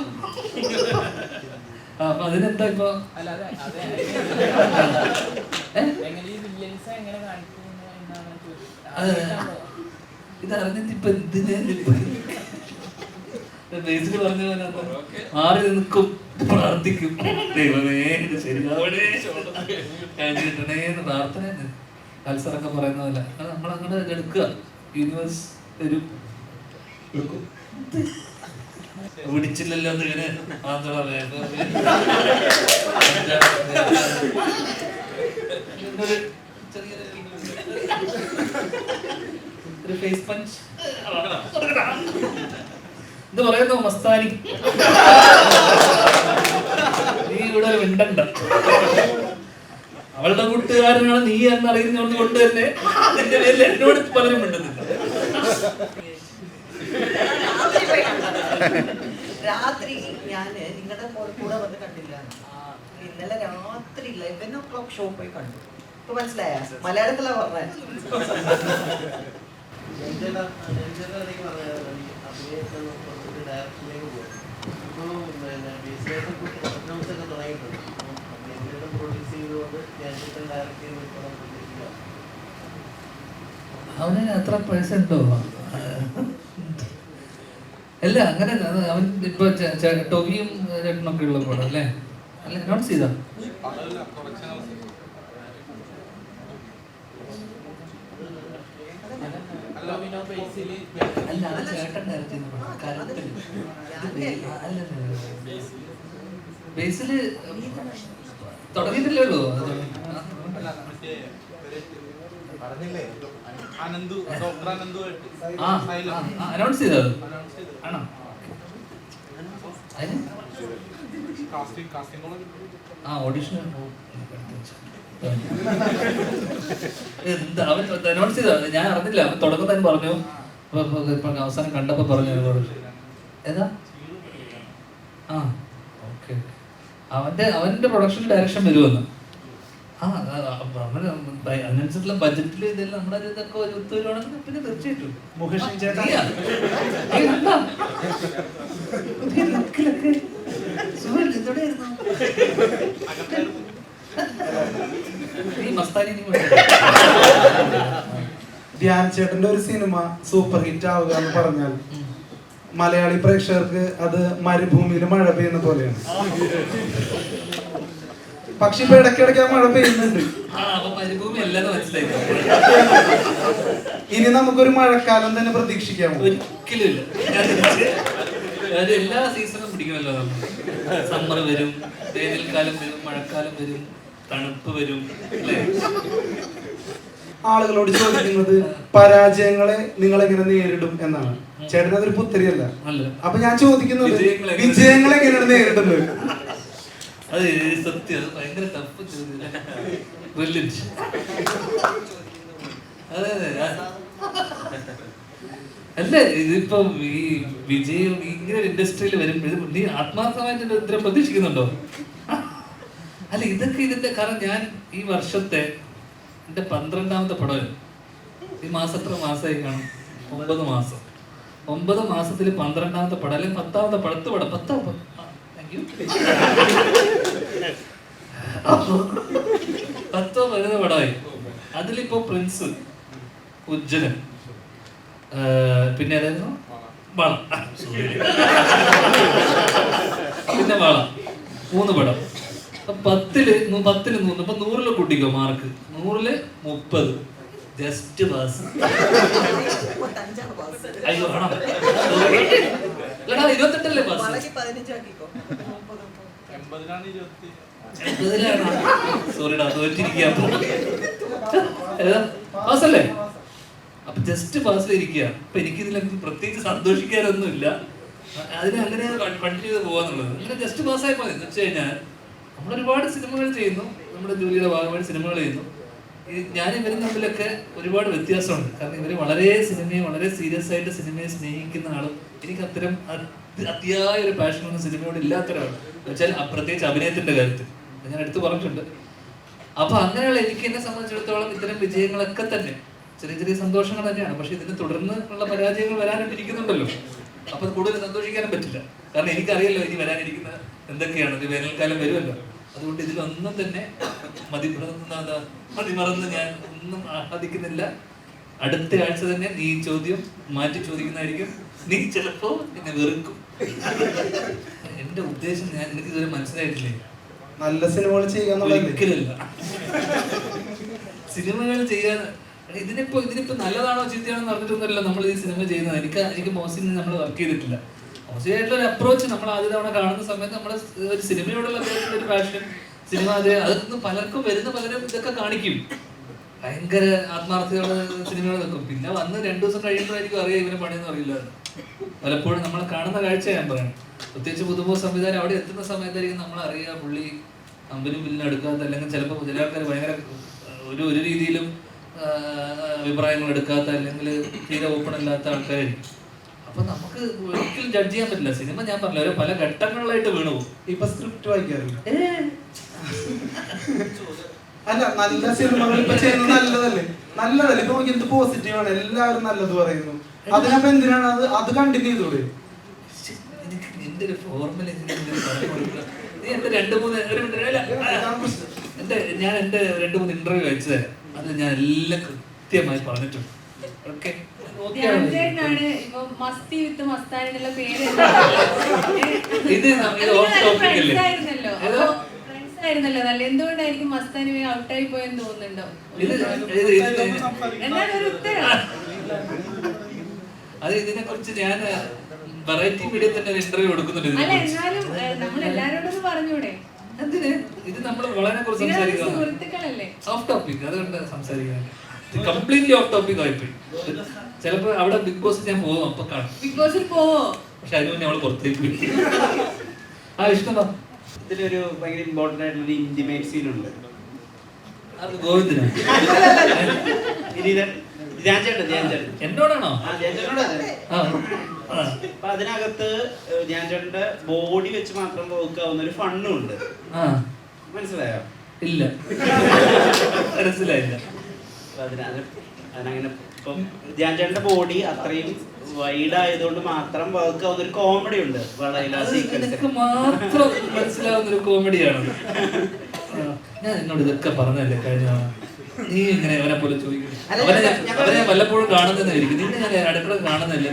അപ്പൊ അതിനെന്താ ഇപ്പൊ? അല്ലാതെ എങ്ങനെ ഈ വില്ലൻസ് എങ്ങനെ കാണിക്കുന്നു എന്നാണ് ചോദിച്ചത്. ഇതറിഞ്ഞിട്ട് ഇപ്പൊ ബേസിൽ പറഞ്ഞ പോലെ മാറി നിൽക്കും, പ്രാർത്ഥിക്കും, ദൈവമേ ഇത് ശരിയാവണേ കഴിഞ്ഞിട്ടണേന്ന് പ്രാർത്ഥന. കൽസറൊക്കെ പറയുന്ന പോലെ അത് നമ്മളങ്ങനെ എടുക്കുക. യൂണിവേഴ്സ് തരും, എടുക്കും. പിടിച്ചില്ലല്ലോ എന്നിങ്ങനെ ഒരു ഫേസ് പഞ്ച് ഇത് പറയുന്നു. മസ്താനി, നീ ഇവിടെ മിണ്ടണ്ട. അവളുടെ കൂട്ടുകാരനാണ് നീ എന്നറിയുന്നത് കൊണ്ട് തന്നെ അതിന്റെ പേരിൽ എന്നോട് പലരും മിണ്ടുന്നില്ല. രാത്രി ഞാൻ നിങ്ങളുടെ കൂടെ വന്ന് കണ്ടില്ല. ഇന്നലെ രാത്രി 11 o'clock ഷോ പോയി കണ്ടു. ഇപ്പൊ മനസ്സിലായ മലയാളത്തിലാ പറഞ്ഞ. അവന് അത്ര പൈസ ഉണ്ടോ? അല്ല അങ്ങനെ അവൻ ഇപ്പൊ ടൊവിയും രണ്ടൊക്കെ ഉള്ള പടം അല്ലേ? അല്ല അനൗൺസ് ചെയ്താ അല്ല അത് ചേട്ടൻ ബേസില് തുടങ്ങിയിട്ടില്ലേ ഉള്ളൂ. അനൗൺസ് ചെയ്തത് ആണോ? ഓഡിഷൻ എന്താ അവൻ അനൗൺസ് ചെയ്ത? ഞാൻ അറിഞ്ഞില്ല. അവൻ തുടങ്ങുന്നതിന് പറഞ്ഞു, അവസാനം കണ്ടപ്പോ പറഞ്ഞു ഏതാ? ആ ഓക്കെ. അവന്റെ പ്രൊഡക്ഷൻ ഡയറക്ഷൻ വരുമെന്ന്. അതിനനുസരിച്ചുള്ള ബഡ്ജറ്റിൽ ഇതെല്ലാം നമ്മുടെ ഇതൊക്കെ ഒത്തുവരുവാണെങ്കിൽ പിന്നെ തീർച്ചയായിട്ടും ധ്യാൻ ചേട്ടന്റെ ഒരു സിനിമ സൂപ്പർ ഹിറ്റ് ആവുക എന്ന് പറഞ്ഞാൽ മലയാളി പ്രേക്ഷകർക്ക് അത് മരുഭൂമിയിൽ മഴ പെയ്യുന്ന പോലെയാണ്. പക്ഷെ ഇപ്പൊ ഇടയ്ക്കിടയ്ക്ക് ആ മഴ പെയ്യുന്നുണ്ട്. ഇനി നമുക്കൊരു മഴക്കാലം തന്നെ പ്രതീക്ഷിക്കാമോ? ഒരിക്കലും ഇല്ല. എല്ലാ സീസണും പിടിക്കുമല്ലോ. സമ്മർ വരും, വേനൽക്കാലം വരും, മഴക്കാലം വരും, തണുപ്പ് വരും അല്ലേ? ആളുകളോട് ചോദിക്കുന്നത് പരാജയങ്ങളെ നിങ്ങൾ എങ്ങനെ നേരിടും എന്നാണ്. ചേട്ടൻ അതൊരു പുത്തരിയല്ല. അപ്പൊ ഞാൻ ചോദിക്കുന്നത് വിജയങ്ങളെ എങ്ങനെയാണ് നേരിടുന്നത്? അത് സത്യം, അത് ഭയങ്കര ടഫ് ചോദ്യം. അതെ അതെ. അല്ല ഇതിപ്പോ ഈ വിജയം ഇങ്ങനെ ഇൻഡസ്ട്രിയിൽ വരുമ്പോൾ നീ ആത്മാർത്ഥമായിട്ട് ഉത്തരം പ്രതീക്ഷിക്കുന്നുണ്ടോ? അല്ല ഇതൊക്കെ ഇതിന്റെ കാരണം ഞാൻ ഈ വർഷത്തെ എന്റെ 12ാമത്തെ പടം. ഈ മാസം എത്ര മാസമായി കാണും? 9 മാസം. 9 മാസത്തിൽ 12ാമത്തെ പടം അല്ലെങ്കിൽ 10ാമത്തെ പടം. 10 വരുന്ന പടമായി. അതിലിപ്പോ പ്രിൻസ്, ഉജ്ജലൻ, പിന്നെ ഏതായിരുന്നു വള, പിന്നെ വള, 3 പടം. 10ല് 100. ഇപ്പൊ 100ല് കൂട്ടിക്കോ മാർക്ക്. 100ല് 30. Just pass. അയ്യോ ആണോ? 28 പാസ്. 80 സോറിടാ തോറ്റിരിക്കുക. പാസല്ലേ? അപ്പൊ ജസ്റ്റ് പാസ്സിലിരിക്കുക. അപ്പൊ എനിക്കിതിലൊക്കെ പ്രത്യേകിച്ച് സന്തോഷിക്കാനൊന്നുമില്ല. അതിനെ അങ്ങനെ കണ്ടിന്യൂ ചെയ്ത് പോവാന്നുള്ളത്. അങ്ങനെ ജസ്റ്റ് പാസ്സായി മതി. എന്ന് വെച്ച് കഴിഞ്ഞാൽ നമ്മളൊരുപാട് സിനിമകൾ ചെയ്യുന്നു, നമ്മുടെ ജോലിയുടെ ഭാഗമായിട്ട് സിനിമകൾ ചെയ്യുന്നു. ഞാൻ ഇവരും തമ്മിലൊക്കെ ഒരുപാട് വ്യത്യാസമുണ്ട്. കാരണം ഇവര് വളരെ സീരിയസ് ആയിട്ട് സിനിമയെ സ്നേഹിക്കുന്ന ആളും എനിക്ക് അത്തരം അതിയായ ഒരു പാഷനൊന്നും സിനിമയോട് ഇല്ലാത്ത ഒരാളാണ്. വെച്ചാൽ പ്രത്യേകിച്ച് അഭിനയത്തിന്റെ കാര്യത്തിൽ ഞാൻ എടുത്തു പറഞ്ഞിട്ടുണ്ട്. അപ്പൊ അങ്ങനെയുള്ള എനിക്ക് എന്നെ സംബന്ധിച്ചിടത്തോളം ഇത്തരം വിജയങ്ങളൊക്കെ തന്നെ ചെറിയ ചെറിയ സന്തോഷങ്ങൾ തന്നെയാണ്. പക്ഷെ ഇതിനെ തുടർന്ന് ഉള്ള പരാജയങ്ങൾ വരാനിരിക്കുന്നുണ്ടല്ലോ. അപ്പൊ കൂടുതൽ സന്തോഷിക്കാനും പറ്റില്ല. കാരണം എനിക്കറിയല്ലോ ഇനി വരാനിരിക്കുന്ന എന്തൊക്കെയാണ്. ഒരു വേനൽക്കാലം വരുമല്ലോ. അതുകൊണ്ട് ഇതിലൊന്നും തന്നെ മതിമറന്ന് ഞാൻ ഒന്നും ആഹ്ലാദിക്കുന്നില്ല. അടുത്ത ആഴ്ച തന്നെ നീ ചോദ്യം മാറ്റി ചോദിക്കുന്നതായിരിക്കും. നീ ചിലപ്പോ എന്നെ വെറുക്കും. എന്റെ ഉദ്ദേശം എനിക്ക് ഇതുവരെ മനസ്സിലായിട്ടില്ലേ? നല്ല സിനിമകൾ ചെയ്യാൻ ഒരിക്കലല്ല. സിനിമകൾ ചെയ്യാൻ ഇതിനിപ്പോ നല്ലതാണോ ചീത്തയാണോ പറഞ്ഞിട്ടൊന്നുമല്ല നമ്മൾ ഈ സിനിമ ചെയ്യുന്നത്. എനിക്ക് മോശം നമ്മൾ വർക്ക് ചെയ്തിട്ടില്ല. മോശമായിട്ടുള്ള ഒരു അപ്രോച്ച് നമ്മൾ ആദ്യ തവണ കാണുന്ന സമയത്ത് നമ്മുടെ ഒരു സിനിമയോടുള്ള അദ്ദേഹത്തിന്റെ ഒരു പാഷൻ, സിനിമ അതൊന്നും പലർക്കും പലരും ഇതൊക്കെ കാണിക്കും. ഭയങ്കര ആത്മാർത്ഥതയോടെ സിനിമകൾ വെക്കും. പിന്നെ വന്ന് 2 ദിവസം കഴിയുമ്പോഴായിരിക്കും അറിയാം ഇവരെ പണിയൊന്നും അറിയില്ല. പലപ്പോഴും നമ്മൾ കാണുന്ന കാഴ്ച ഞാൻ പറയണം. പ്രത്യേകിച്ച് പുതുമോ സംവിധാനം അവിടെ എത്തുന്ന സമയത്തായിരിക്കും നമ്മൾ അറിയുക പുള്ളി അമ്പലും ബില്ലിനും എടുക്കാത്ത, അല്ലെങ്കിൽ ചിലപ്പോൾ ചില ആൾക്കാർ ഭയങ്കര ഒരു രീതിയിലും അഭിപ്രായങ്ങൾ എടുക്കാത്ത, അല്ലെങ്കിൽ തീരെ ഓപ്പൺ അല്ലാത്ത ആൾക്കാരായിരിക്കും. അപ്പൊ നമുക്ക് ഒരിക്കലും ജഡ്ജ് ചെയ്യാൻ പറ്റില്ല. സിനിമ ഞാൻ പറഞ്ഞില്ല, ഒരു പല ഘട്ടങ്ങളിലായിട്ട് വീണു പോകും. ഇപ്പൊ സ്ക്രിപ്റ്റ് വായിക്കാറില്ല. അല്ല, നല്ല സിനിമകൾ ഇപ്പൊ ചെയ്യുന്നത് നല്ലതല്ലേ? ഇപ്പൊ നമുക്ക് എന്ത് പോസിറ്റീവാണ്, എല്ലാവരും നല്ലത് പറയുന്നു. അതിനപ്പോ എന്തിനാണ് അത് കണ്ടിന്യൂ ചെയ്തോടെ? എന്റെ ഒരു ഫോർമുല ഞാൻ എന്റെ 2-3 ഇന്റർവ്യൂ അയച്ചു തരാം. അത് ഞാൻ എല്ലാം കൃത്യമായി പറഞ്ഞിട്ടുണ്ട്. ഓക്കെ ധ്യാൻചേട്ടനാണ് ഇപ്പൊ മസ്തി വിത്ത് മസ്താൻ എന്നുള്ള പേര് ഇത് ഓഫ് ടോപ്പിക് അല്ലേ? ഫ്രണ്ട്സ് ആയിരുന്നല്ലോ നല്ല. എന്തുകൊണ്ടായിരിക്കും മസ്താനി ഔട്ടായി പോയെന്ന് തോന്നുന്നുണ്ടോ? എന്താണ് ഒരു ഉത്തരം? അത് ഇതിനെ കുറിച്ച് ഞാൻ വെറൈറ്റി മീഡിയ തന്നെ ഒരു ഇന്റർവ്യൂ കൊടുക്കുന്നുണ്ട്. അല്ല എന്നാലും നമ്മൾ എല്ലാരോടും പറഞ്ഞൂടെ? അതിന് ഇത് നമ്മൾ വളരെ കുറച്ച് സംസാരിക്കുക. സുഹൃത്തുക്കളല്ലേ? ഓഫ് ടോപ്പിക്, അതുകൊണ്ട് സംസാരിക്കാൻ കംപ്ലീറ്റ്ലി ഓഫ് ടോപ്പിക് ആയിപ്പോയി. ചിലപ്പോ അവിടെ ബിഗ് ബോസ് ഞാൻ പോകും, അപ്പൊ കാണും. ബിഗ് ബോസിൽ പോവോ? പക്ഷെ അതിന് മുന്നേ അവള് പുറത്തേക്ക് പോയി. ആ ഇഷ്ടം ഇതിലൊരു ഭയങ്കര ഇമ്പോർട്ടന്റ് ആയിട്ടുള്ള ഇന്റിമേറ്റ് സീൻ ഉണ്ട്. അത് ഗോവിന്ദനാണ്. എന്നോടാണോ? അപ്പൊ അതിനകത്ത് ധ്യാൻചേട്ടന്റെ ബോഡി വെച്ച് മാത്രം വർക്ക് ആവുന്ന ഒരു ഫണ്ണും ഉണ്ട്. മനസ്സിലായോ? ഇല്ല, മനസ്സിലായില്ല. അതിനങ്ങനെ ഇപ്പം ധ്യാൻചേട്ടന്റെ ബോഡി അത്രയും വൈഡ് ആയതുകൊണ്ട് മാത്രം വർക്ക് ആവുന്ന ഒരു കോമഡി ഉണ്ട്. നിനക്ക് മാത്രം മനസ്സിലാവുന്ന ഒരു കോമഡിയാണ്. ഞാൻ എന്നോട് ഇതൊക്കെ പറഞ്ഞല്ലേ കഴിഞ്ഞ. നീ ഇങ്ങനെ അവനെ പോലെ ചോദിക്കും. അവനെ വല്ലപ്പോഴും കാണുന്നതായിരിക്കും. നിന്നെ ഞാൻ അടുക്കള കാണുന്നല്ലേ.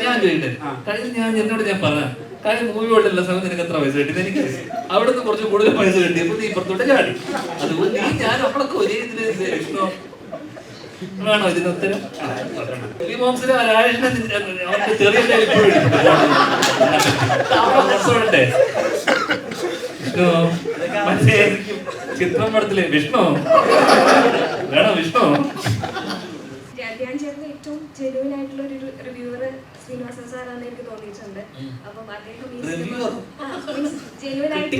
ഞാൻ ചോദിക്കട്ടെ, കഴിഞ്ഞ എന്നോട് ഞാൻ പറയാം, കഴിഞ്ഞ മൂവി കൊണ്ടുള്ള സമയത്ത് നിനക്ക് എത്ര പൈസ കിട്ടി? എനിക്ക് അവിടെ നിന്ന് കുറച്ച് കൂടുതൽ പൈസ കിട്ടിയപ്പോ നീ ഇപ്പുറത്തോട്ട് ചാടി. അതുകൊണ്ട് നീ ഞാൻ നമ്മളൊക്കെ ഒരേ ഇതിന് ഇഷ്ടം വേണോ ഇതിന് ഉത്തരം? ഈ മോംസിന് രാജേഷിനെ അവന്റെ ചെറിയ ഇപ്പോഴും വിഷ്ണു മറ്റേ ചിത്രം പടത്തിലെ വിഷ്ണു വേണോ? വിഷ്ണു ധ്യാൻചേട്ടന് ഏറ്റവും ജെന്യുവൻ ആയിട്ടുള്ള ഒരു റിവ്യൂവർ ശ്രീനിവാസൻ സാറാണെന്ന് എനിക്ക് തോന്നിയിട്ടുണ്ട്. അപ്പം അദ്ദേഹം ജെന്യുവൻ ആയിട്ട്,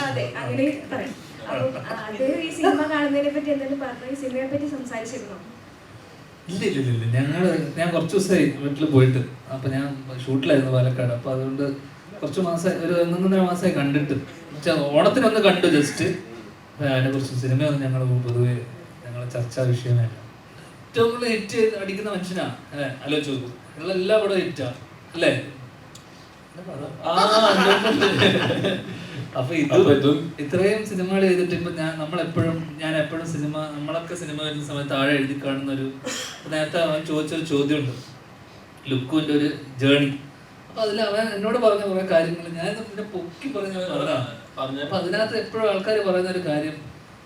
അതെ അങ്ങനെ പറയാം. അപ്പം അദ്ദേഹം ഈ സിനിമ കാണുന്നതിനെ പറ്റി എന്തെങ്കിലും പറഞ്ഞു? ഈ സിനിമയെ പറ്റി സംസാരിച്ചിരുന്നോ? ഇല്ല. ഞാൻ കുറച്ച് ദിവസമായി വീട്ടിൽ പോയിട്ട്. അപ്പൊ ഞാൻ ഷൂട്ടിലായിരുന്നു പാലക്കാട്. അപ്പൊ അതുകൊണ്ട് കുറച്ച് മാസമായി, ഒരു 1.5 മാസമായി കണ്ടിട്ട്. ഓണത്തിനൊന്ന് കണ്ടു ജസ്റ്റ്. അതിനെ കുറിച്ച് സിനിമയൊന്നും ഞങ്ങൾ പൊതുവെ ഞങ്ങളെ ചർച്ചാ വിഷയമല്ല. ഏറ്റവും കൂടുതൽ ഹിറ്റ് അടിക്കുന്ന മനുഷ്യനാ. ആലോചിച്ച് നോക്കും, നിങ്ങളെല്ലാ പടവും ഹിറ്റാ അല്ലേ? അപ്പൊ ഇതും ഇത്രയും സിനിമകൾ ചെയ്തിട്ട് ഇപ്പൊ ഞാൻ എപ്പോഴും സിനിമ, നമ്മളൊക്കെ സിനിമ വരുന്ന സമയത്ത് താഴെ എഴുതി കാണുന്ന ഒരു, നേരത്തെ അവൻ ചോദിച്ചൊരു ചോദ്യമുണ്ട്, ലുക്കുവിന്റെ ഒരു ജേണി. അപ്പൊ അതിൽ അവൻ എന്നോട് പറഞ്ഞ കുറെ കാര്യങ്ങൾ ഞാൻ പിന്നെ പൊക്കി പറഞ്ഞു. അപ്പൊ അതിനകത്ത് എപ്പോഴും ആൾക്കാർ പറയുന്ന ഒരു കാര്യം,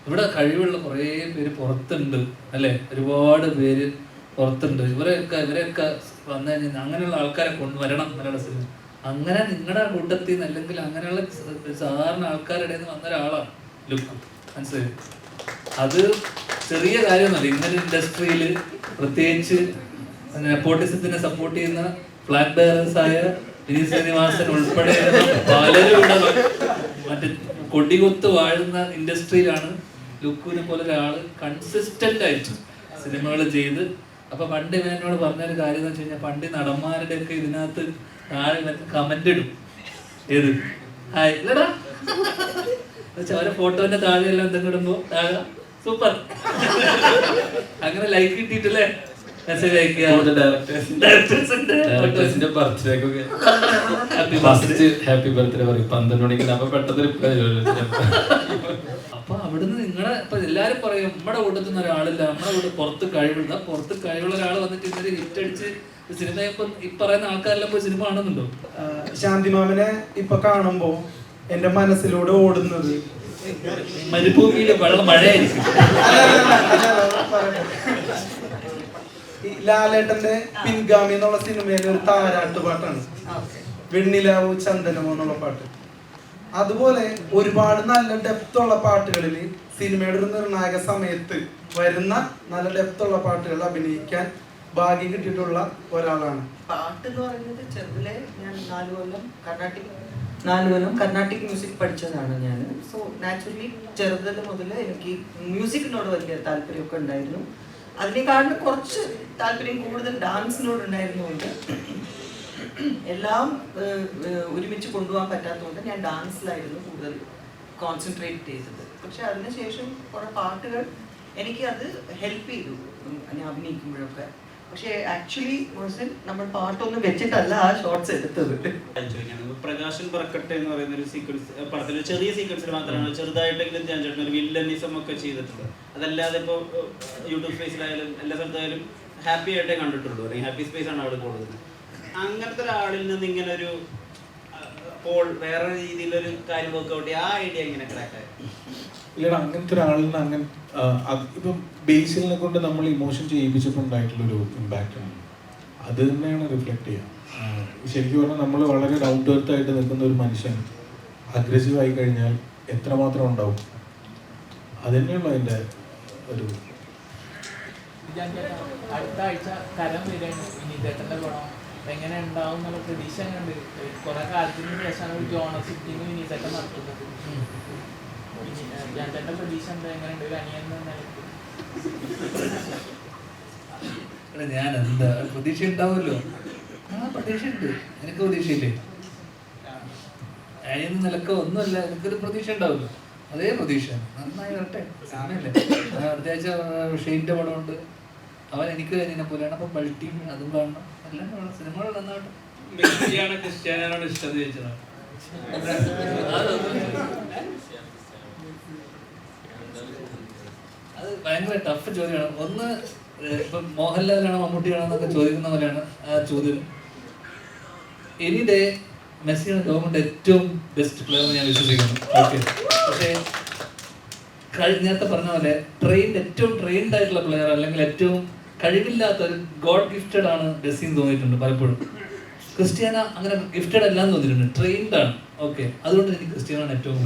ഇവിടെ കഴിവുള്ള കുറേ പേര് പുറത്തുണ്ട് അല്ലെ, ഒരുപാട് പേര് പുറത്തുണ്ട്. ഇവരെയൊക്കെ വന്നു കഴിഞ്ഞാൽ അങ്ങനെയുള്ള ആൾക്കാരെ കൊണ്ടുവരണം മലയാള സിനിമ. അങ്ങനെ നിങ്ങളുടെ കൂട്ടത്തിൽ നിന്ന് അല്ലെങ്കിൽ അങ്ങനെയുള്ള സാധാരണ ആൾക്കാരുടെ നിന്ന് വന്ന ഒരാളാണ് ലുക്ക്. മനസ്സിലായി? അത് ചെറിയ കാര്യമൊന്നുമല്ല. ഇങ്ങനെ ഇൻഡസ്ട്രിയിൽ പ്രത്യേകിച്ച് നെപ്പോട്ടിസത്തിനെ സപ്പോർട്ട് ചെയ്യുന്ന ഫ്ലാഗ് ബെയറേഴ്സ് ആയ വിനീത് ശ്രീനിവാസൻ ഉൾപ്പെടെ പലരും ഇവിടെ മറ്റേ കൊടികൊത്ത് വാഴുന്ന ഇൻഡസ്ട്രിയിലാണ് ലുക്കുവിനെ പോലെ ഒരാള് കൺസിസ്റ്റന്റ് ആയിട്ട് സിനിമകൾ ചെയ്ത്. അപ്പൊ പണ്ട് ഇവൻ എന്നോട് പറഞ്ഞൊരു കാര്യം എന്ന് വെച്ച് കഴിഞ്ഞാൽ, പണ്ട് നടന്മാരുടെ ഒക്കെ ഇതിനകത്ത് താഴെ കമന്റ് ഇടും. ഏത് ഹായ് ഇല്ലടാ അവരെ ഫോട്ടോന്റെ താഴെ എല്ലാം എന്തെങ്കിലും ഇടുമ്പോ താഴെ സൂപ്പർ അങ്ങനെ ലൈക്ക് കിട്ടിയിട്ടല്ലേ മെസ്സേജ് അയക്കുക. ഹാപ്പി ബർത്ത്ഡേ പറയും 12 മണിക്ക്. അപ്പൊ പെട്ടെന്ന് അപ്പൊ അവിടുന്ന് നിങ്ങളെ ഇപ്പൊ എല്ലാരും പറയും നമ്മുടെ കൂട്ടത്തിൽ നിന്ന് ഒരാളില്ല, നമ്മുടെ കൂടെ പുറത്ത് കഴിവുള്ള ഒരാൾ വന്നിട്ട് ഇന്നലെ ഹിറ്റ് അടിച്ച് സിനിമ. ഇപ്പൊ ഈ പറയുന്ന ആൾക്കാരെല്ലാം പോയി സിനിമ കാണുന്നുണ്ടോ? ശാന്തിമാമനെ ഇപ്പൊ കാണുമ്പോ എന്റെ മനസ്സിലൂടെ ഓടുന്നത് മരുഭൂമിയിലെ വെള്ളം മഴയായിരിക്കും. ലാലേട്ടന്റെ പിൻഗാമി എന്നുള്ള സിനിമയിലെ ഒരു താരാട്ട് പാട്ടാണ് വെണ്ണിലാവു ചന്ദനമോ എന്നുള്ള പാട്ട്. അതുപോലെ ഒരുപാട് നല്ല ഡെപ്തുള്ള പാട്ടുകളിൽ സിനിമയുടെ ഒരു നിർണായക സമയത്ത് വരുന്ന നല്ല ഡെപ്തുള്ള പാട്ടുകൾ അഭിനയിക്കാൻ ഭാഗ്യം കിട്ടിയിട്ടുള്ള ഒരാളാണ്. പാട്ട് എന്ന് പറയുന്നത് ചെറുതിലെ ഞാൻ 4 കൊല്ലം കർണാട്ടിക് മ്യൂസിക് പഠിച്ചതാണ് ഞാൻ. സോ നാച്ചുറലി ചെറുതിൽ മുതൽ എനിക്ക് മ്യൂസിക്കിനോട് വലിയ താല്പര്യമൊക്കെ ഉണ്ടായിരുന്നു. അതിനേക്കാളും കുറച്ച് താല്പര്യം കൂടുതൽ ഡാൻസിനോട് ഉണ്ടായിരുന്നുകൊണ്ട് എല്ലാം ഒരുമിച്ച് കൊണ്ടുപോകാൻ പറ്റാത്തതുകൊണ്ട് ഞാൻ ഡാൻസിലായിരുന്നു കൂടുതൽ കോൺസെൻട്രേറ്റ് ചെയ്തത്. പക്ഷെ അതിനുശേഷം കുറേ പാട്ടുകൾ എനിക്ക് അത് ഹെൽപ്പ് ചെയ്തു ഞാൻ അഭിനയിക്കുമ്പോഴൊക്കെ. പക്ഷേ ആക്ച്വലി നമ്മൾ പാട്ടൊന്നും വെച്ചിട്ടല്ല ആ ഷോർട്സ് എടുത്തത്. പ്രകാശൻ പറക്കട്ടെ എന്ന് പറയുന്ന ഒരു സീക്വൻസ് പടത്തിൽ ചെറിയ സീക്വൻസിൽ മാത്രമാണ് ചെറുതായിട്ടെങ്കിലും ഞാൻ ചേട്ടൻ ഒരു വില്ലനിസം ഒക്കെ ചെയ്തിട്ടുള്ളത്. അതല്ലാതെ ഇപ്പോൾ യൂട്യൂബ് സ്പേസിലായാലും എല്ലാ സ്ഥലത്തായാലും ഹാപ്പി ആയിട്ടേ കണ്ടിട്ടുള്ളൂ, അല്ലെങ്കിൽ ഹാപ്പി സ്പേസ് ആണ് അവിടെ കൂടുതൽ. അങ്ങനത്തെ ഒരാളിൽ നിന്ന് ഇങ്ങനെ ഒരു അപ്പോൾ വേറെ രീതിയിലൊരു കാര്യം വർക്ക്ഔട്ട് ചെയ്യുക, ആ ഐഡിയ എങ്ങനെ ക്രാക്കായി? ഇല്ലടാ, അങ്ങനത്തെ ഒരാളിൽ നിന്ന് അങ്ങനെ ഇപ്പം ബേസിലിനെ കൊണ്ട് നമ്മൾ ഇമോഷൻ ചെയ്യിപ്പിച്ചപ്പോൾ ഉണ്ടായിട്ടുള്ളൊരു ഇമ്പാക്റ്റ് ആണ്. അത് തന്നെയാണ് റിഫ്ലക്ട് ചെയ്യുക. ശരിക്കും പറഞ്ഞാൽ നമ്മൾ വളരെ ഡൗൺ ടു എർത്ത് ആയിട്ട് നിൽക്കുന്ന ഒരു മനുഷ്യൻ അഗ്രസീവ് ആയി കഴിഞ്ഞാൽ എത്രമാത്രം ഉണ്ടാവും, അത് തന്നെയുള്ളൂ അതിൻ്റെ ഒരു. അടുത്ത ആഴ്ച കരം വരികയാണ് വിനീതേട്ടൻ്റെ പടം. എങ്ങനെ ഉണ്ടാവും എന്നുള്ള പ്രതീക്ഷ കണ്ട് കുറെ കാലത്തിന് ശേഷമാണ് ഒരു ജോണർ ഷിഫ്റ്റിങ് വിനീതേട്ടൻ നടത്തുന്നത്. ചേട്ടൻ്റെ പ്രതീക്ഷ എന്താ, എങ്ങനെയുണ്ട് ഒരു അനിയൻ എന്ന നിലയ്ക്ക്? ഞാൻ എന്താ പ്രതീക്ഷ ഉണ്ടാവുമല്ലോ, പ്രതീക്ഷ ഉണ്ട്. എനിക്ക് പ്രതീക്ഷയില്ലേ? അനിയൻ നിലക്കോ ഒന്നുമല്ല, എനിക്കൊരു പ്രതീക്ഷ ഉണ്ടാവുമല്ലോ. അതേ പ്രതീക്ഷ നന്നായി വരട്ടെ. സമയമല്ലേ, അടുത്ത ആഴ്ച ഷെയ്ൻ്റെ പടമുണ്ട്, അവൻ എനിക്ക് അനിയനെ പോലെയാണ്. അപ്പം മൾട്ടിയും അതും കാണണം, എല്ലാം കാണണം. സിനിമകൾ നന്നാവട്ടെ. മെസ്സിയാണ് ക്രിസ്ത്യാനോട് ഇഷ്ടം ചോദിച്ചതാണ്. അത് ഭയങ്കര ടഫ് ചോദ്യമാണ്. ഒന്ന് ഇപ്പം മോഹൻലാലാണോ മമ്മൂട്ടിയാണോ എന്നൊക്കെ ചോദിക്കുന്ന പോലെയാണ് ആ ചോദ്യം. എനി ഡേ മെസ്സിയാണ് ലോകത്തിന്റെ ഏറ്റവും ബെസ്റ്റ് പ്ലെയർ എന്ന് ഞാൻ വിശ്വസിക്കുന്നു. ഓക്കെ, പക്ഷേ നേരത്തെ പറഞ്ഞ പോലെ ഏറ്റവും ട്രെയിൻഡ് ആയിട്ടുള്ള പ്ലെയർ അല്ലെങ്കിൽ ഏറ്റവും കഴിവില്ലാത്ത ഒരു ഗോഡ് ഗിഫ്റ്റഡ് ആണ് മെസ്സി എന്ന് തോന്നിയിട്ടുണ്ട് പലപ്പോഴും. ക്രിസ്ത്യാനോ അങ്ങനെ ഗിഫ്റ്റഡ് അല്ല എന്ന് തോന്നിയിട്ടുണ്ട്, ട്രെയിൻഡ് ആണ്. ഓക്കെ, അതുകൊണ്ട് എനിക്ക് ക്രിസ്ത്യാനോ ഏറ്റവും